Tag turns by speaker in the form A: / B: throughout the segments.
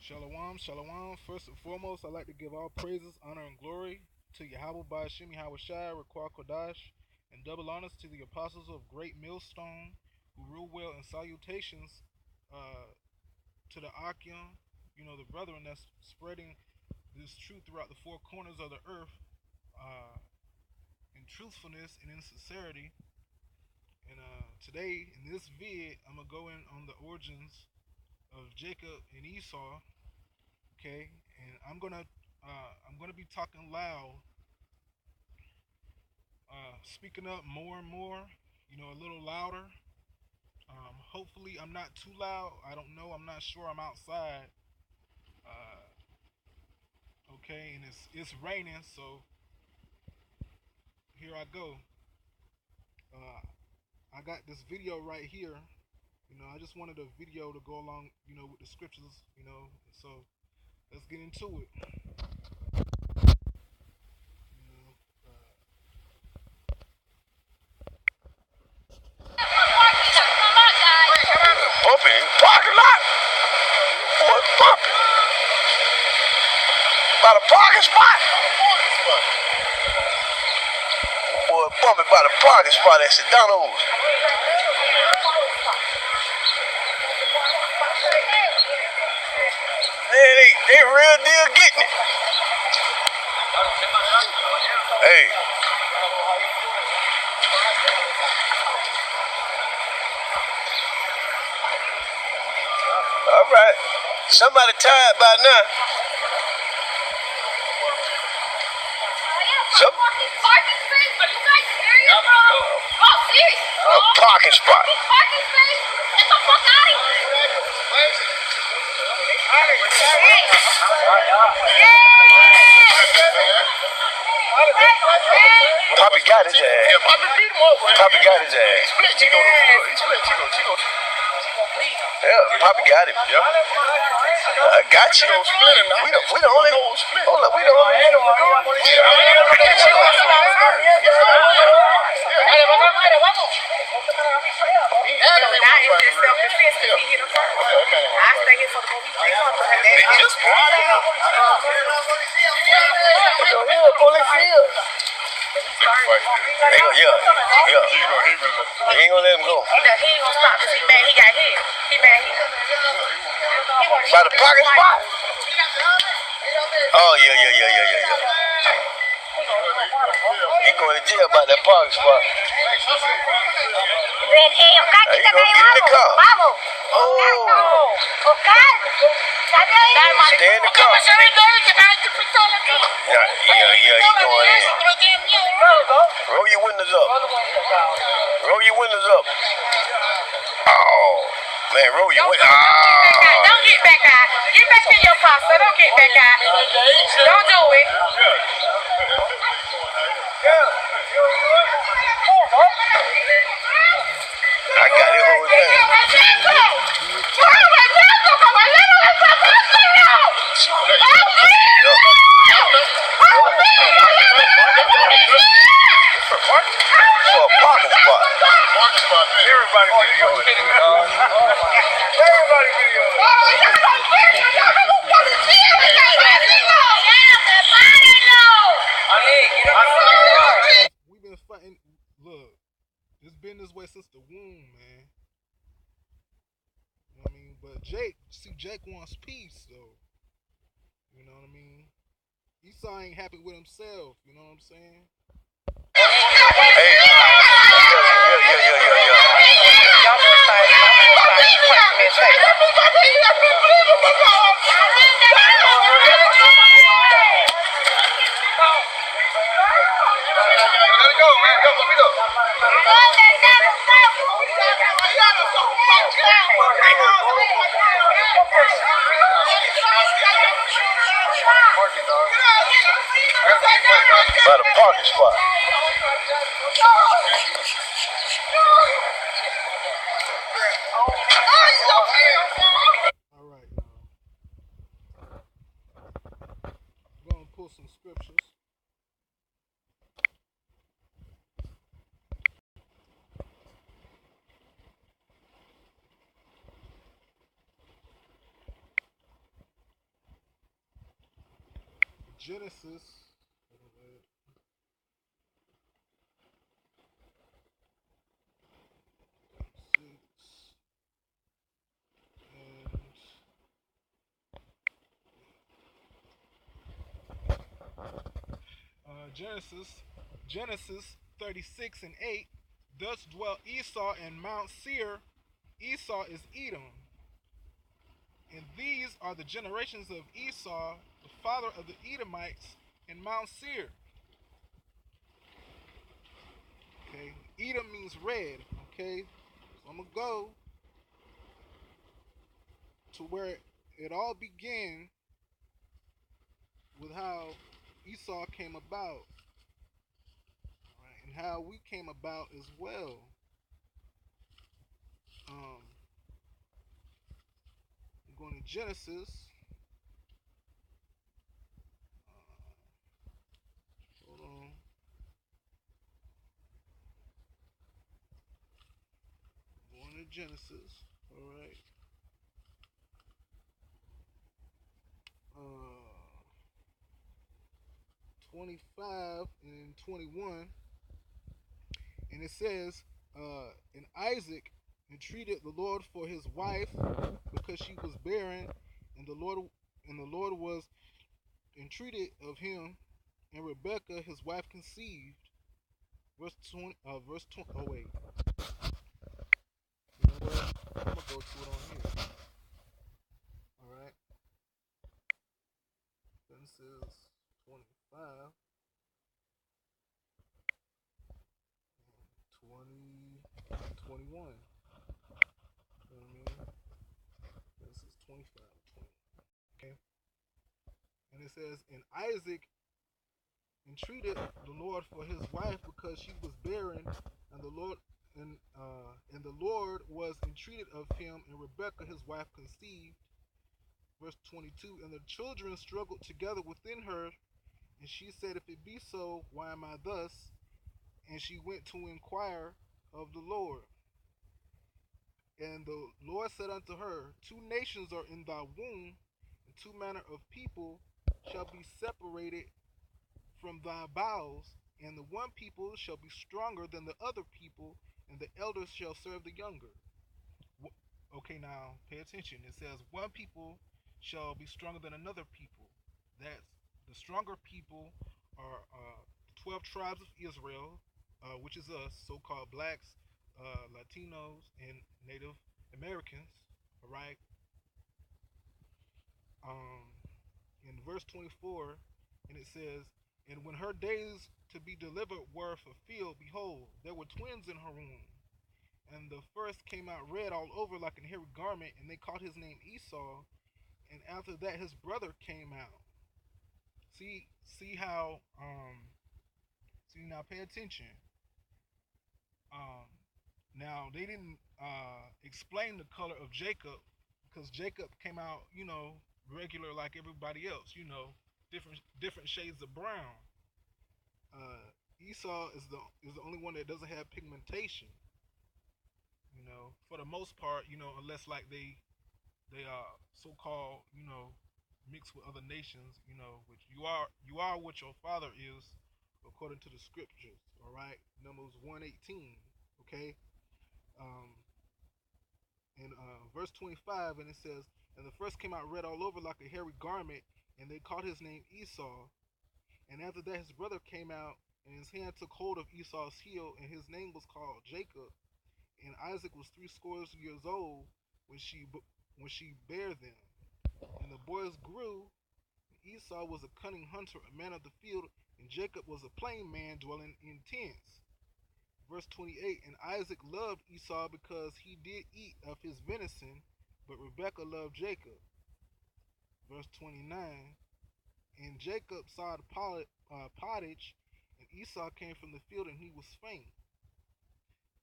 A: Shalom, shalom. First and foremost, I'd like to give all praises, honor, and glory to Yahweh Bashim Yahweh Shai, Raquah Kodash, and double honors to the apostles of Great Millstone who rule well, and salutations to the Akim, the brethren that's spreading this truth throughout the four corners of the earth in truthfulness and in sincerity. And today, in this vid, I'm going to go in on the origins of Jacob and Esau. Okay, and I'm gonna be talking loud, speaking up more and more, a little louder. Hopefully I'm not too loud. I don't know. I'm not sure. I'm outside. Okay, and it's raining, so here I go. Uh, I got this video right here. I just wanted a video to go along, with the scriptures. So let's get into it. You know,
B: Bumping in the parking lot? Boy, bumping. By the parking spot? Boy, bumping by the parking spot at Sedano's. Man, they real deal getting it. Hey. All right. Somebody tired by now. Some
C: parking space? Are you guys serious, bro? Oh, serious?
B: a parking spot.
C: Parking space? Get the fuck out of here!
B: Poppy got his ass. Yeah, Poppy beat him up. Poppy got his ass. He split Chico. He split Chico. Yeah, Poppy got him. Yeah. I got you. We the only. Hold up, we the only. He ain't gonna let him go.
C: He ain't gonna stop because he mad he got hit. He mad he
B: By the parking spot? Oh, yeah. He going to jail about that parking spot.
C: Ven,
B: He gonna get in the car.
C: Vamos.
B: Oh.
C: Oscar.
B: Stay in the car. Yeah, he going in. Roll your windows up. Roll your windows up. Oh, man, roll your windows.
C: Don't get back out. Get back in your car, so don't get back out. Don't do it.
B: I got it whole thing. For a parking spot. Everybody video. Everybody video.
A: we've been fighting. Look, it's been this way since the womb, man. You know what I mean? But Jake wants peace, though. You know what I mean? Esau ain't happy with himself. You know what I'm saying?
B: Hey. By the parking spot.
A: All right, I'm going to pull some scriptures. Genesis. Genesis 36 and 8. Thus dwelt Esau in Mount Seir. Esau is Edom. And these are the generations of Esau, the father of the Edomites, in Mount Seir. Okay, Edom means red. Okay, so I'm gonna go to where it all began with how Esau came about, right, and how we came about as well. I'm going to Genesis. Hold on. Going to Genesis. All right. 25 and 21, and it says, and Isaac entreated the Lord for his wife because she was barren, and the Lord was entreated of him, and Rebekah his wife conceived. Verse 20. Oh wait, you know what? I'm gonna go to it on here. All right, Genesis 25, 20, 21. You know what I mean? This is 25, 20. Okay. And it says, and Isaac entreated the Lord for his wife because she was barren, and the Lord and the Lord was entreated of him, and Rebekah his wife conceived. Verse 22, and the children struggled together within her, and she said, if it be so, why am I thus? And she went to inquire of the Lord. And the Lord said unto her, two nations are in thy womb, and two manner of people shall be separated from thy bowels, and the one people shall be stronger than the other people, and the elders shall serve the younger. Okay, now pay attention. It says one people shall be stronger than another people. That's the stronger people are 12 tribes of Israel, which is us, so-called blacks, Latinos, and Native Americans. All right. Um, in verse 24, and it says, and when her days to be delivered were fulfilled, behold, there were twins in her womb. And the first came out red all over like an hairy garment, and they called his name Esau. And after that, his brother came out. See how see now. Pay attention. Um, Now they didn't explain the color of Jacob because Jacob came out, regular like everybody else. Different shades of brown. Esau is the only one that doesn't have pigmentation. For the most part, unless like they so-called, mixed with other nations, which you are what your father is, according to the scriptures. All right, Numbers 1:18. Okay, um, in verse 25, and it says, and the first came out red all over like a hairy garment, and they called his name Esau. And after that, his brother came out, and his hand took hold of Esau's heel, and his name was called Jacob. And Isaac was 80 years old when she bare them. And the boys grew. Esau was a cunning hunter, a man of the field, and Jacob was a plain man dwelling in tents. Verse 28, and Isaac loved Esau because he did eat of his venison, but Rebekah loved Jacob. Verse 29, and Jacob saw the pottage, and Esau came from the field, and he was faint.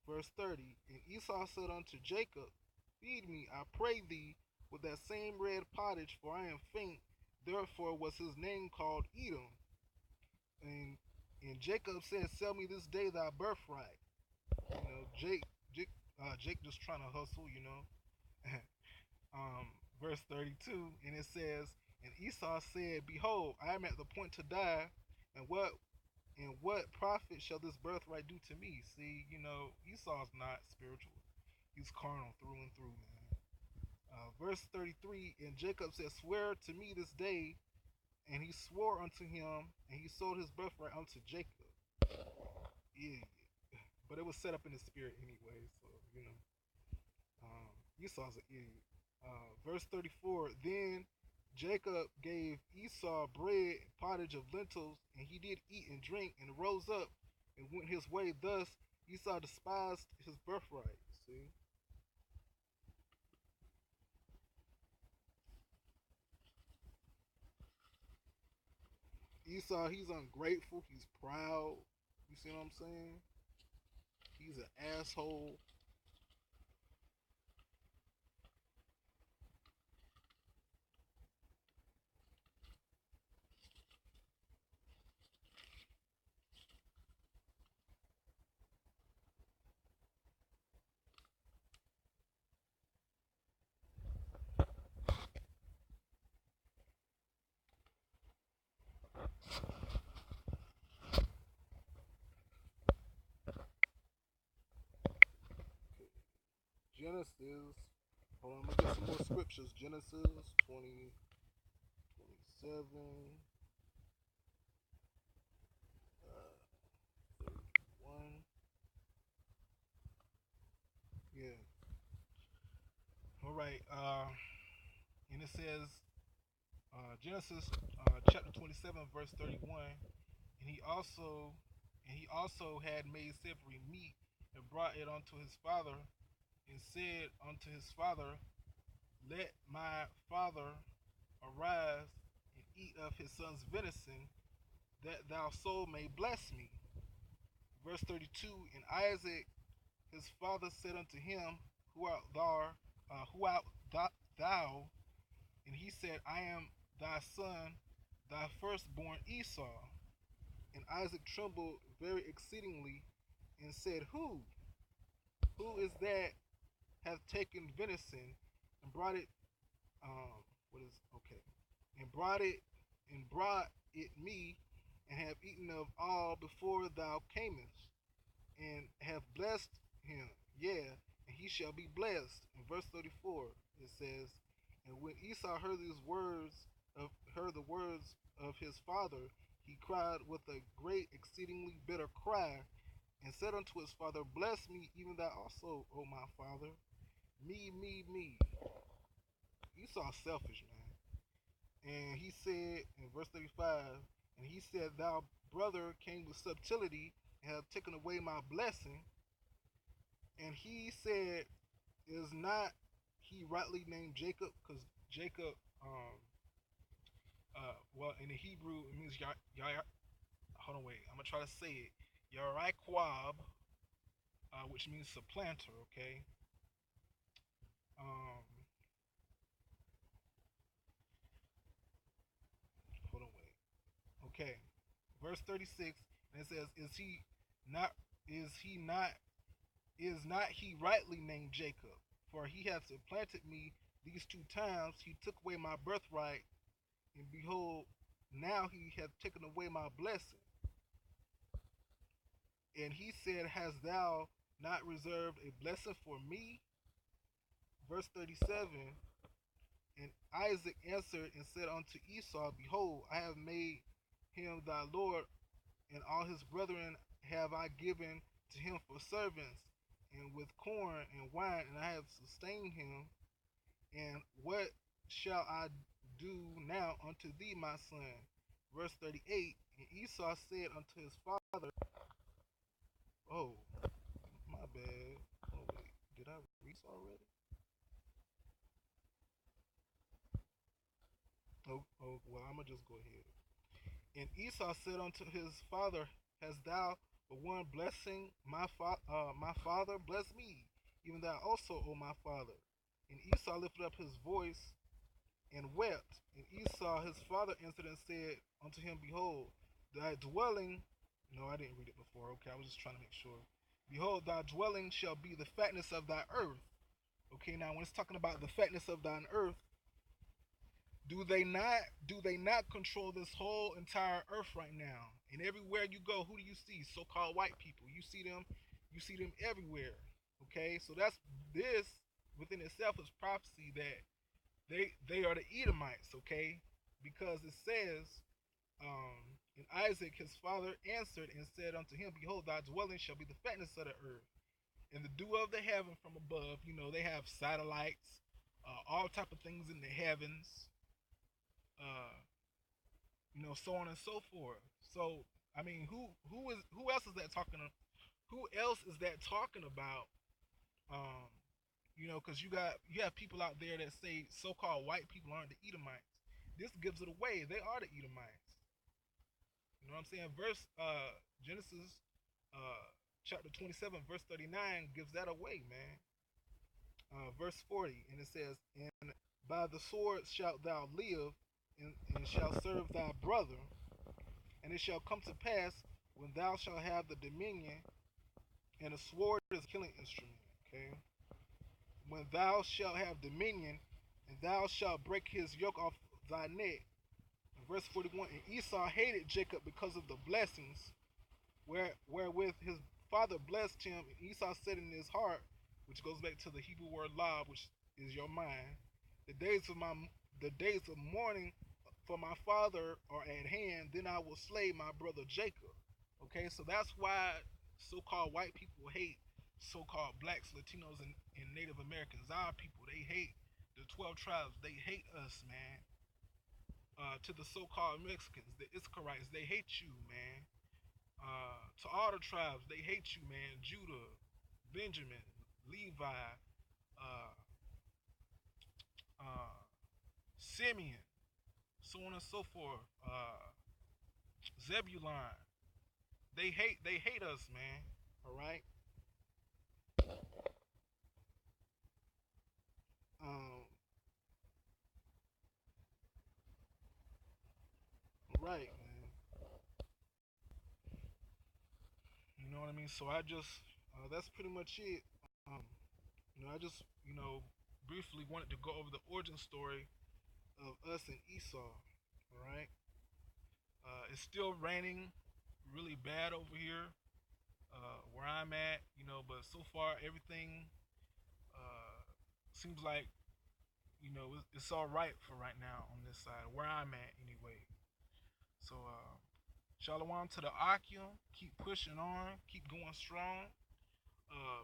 A: Verse 30, and Esau said unto Jacob, feed me, I pray thee, with that same red pottage, for I am faint. Therefore was his name called Edom. And Jacob said, sell me this day thy birthright. Jake just trying to hustle. Verse 32, and it says, And Esau said, Behold, I am at the point to die, and what profit shall this birthright do to me? See, Esau's not spiritual. He's carnal through and through, man. Verse 33, and Jacob said, Swear to me this day. And he swore unto him, and he sold his birthright unto Jacob. Idiot. But it was set up in the spirit anyway, so, Esau's an idiot. Verse 34, then Jacob gave Esau bread, pottage of lentils, and he did eat and drink, and rose up and went his way. Thus Esau despised his birthright. See? Esau, he's ungrateful, he's proud. You see what I'm saying? He's an asshole. Genesis. Hold on, I'm gonna get some more scriptures. Genesis 20, 27, 31. Yeah. All right. And it says Genesis chapter 27, verse 31. And he also had made savory meat and brought it unto his father, and said unto his father, Let my father arise and eat of his son's venison, that thou soul may bless me. Verse 32, and Isaac his father said unto him, Who art thou? Thou? And he said, I am thy son, thy firstborn Esau. And Isaac trembled very exceedingly, and said, Who is that hath taken venison and brought it? What is okay? And brought it me, and have eaten of all before thou camest, and have blessed him, yeah, and he shall be blessed. In verse 34, it says, And when Esau heard the words of his father, he cried with a great exceedingly bitter cry, and said unto his father, Bless me, even thou also, O my father. Me. Esau's selfish, man. And he said in verse 35, and he said, Thou brother came with subtlety, and have taken away my blessing. And he said, Is not he rightly named Jacob? Because Jacob, well, in the Hebrew, it means hold on, wait, I'm gonna try to say it. Yariquab, which means supplanter. Okay. Um, hold on, wait. Okay. Verse 36, and it says, not? Is he not? Is not he rightly named Jacob? For he hath supplanted me these two times. He took away my birthright, and behold, now he hath taken away my blessing. And he said, Hast thou not reserved a blessing for me? Verse 37, and Isaac answered and said unto Esau, Behold, I have made him thy lord, and all his brethren have I given to him for servants, and with corn and wine, and I have sustained him. And what shall I do now unto thee, my son? Verse 38, and Esau said unto his father, Oh, my bad. Oh, wait, did I read already? Oh, well, I'm going to just go ahead. And Esau said unto his father, Hast thou but one blessing, my father? Bless me, even thou also, O my father. And Esau lifted up his voice and wept. And Esau his father answered and said unto him, Behold, thy dwelling. No, I didn't read it before. Okay, I was just trying to make sure. Behold, thy dwelling shall be the fatness of thy earth. Okay, now when it's talking about the fatness of thine earth, Do they not? Do they not control this whole entire earth right now? And everywhere you go, who do you see? So-called white people. You see them. You see them everywhere. Okay, so that's this within itself is prophecy that they are the Edomites. Okay, because it says and Isaac his father answered and said unto him, Behold, thy dwelling shall be the fatness of the earth, and the dew of the heaven from above. You know, they have satellites, all type of things in the heavens, uh, so on and so forth. So, I mean, who else is that talking? Who else is that talking about? Um, because you have people out there that say so-called white people aren't the Edomites. This gives it away. They are the Edomites. You know what I'm saying? Genesis uh chapter 27 verse 39 gives that away, man. Verse 40, and it says, And by the sword shalt thou live, and shalt serve thy brother, and it shall come to pass when thou shalt have the dominion, and a sword is a killing instrument. Okay, when thou shalt have dominion, and thou shalt break his yoke off thy neck. Verse 41, and Esau hated Jacob because of the blessings wherewith his father blessed him. And Esau said in his heart, which goes back to the Hebrew word lav, which is your mind, the days of mourning for my father are at hand. Then I will slay my brother Jacob. Okay, so that's why so-called white people hate so-called blacks, Latinos, and Native Americans. Our people, they hate the 12 tribes. They hate us, man. To the so-called Mexicans, the Iscarites, they hate you, man. To all the tribes, they hate you, man. Judah, Benjamin, Levi, uh, uh, Simeon, so on and so forth. Zebulon, they hate us, man. All right. Um, right, man. You know what I mean? So that's pretty much it. Um, I just, briefly wanted to go over the origin story of us and Esau. All right. It's still raining really bad over here where I'm at, but so far everything uh, seems like, it's all right for right now on this side, where I'm at anyway. So, Shalom to the Akim. Keep pushing on. Keep going strong.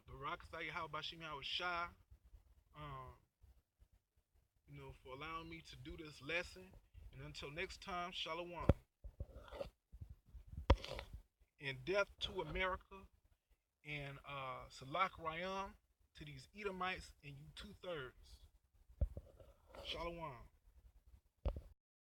A: Barak Sayah Bashim Shah, um, for allowing me to do this lesson. And until next time, Shalom. And death to America. And Salak Rayam to these Edomites and you 2/3. Shalom.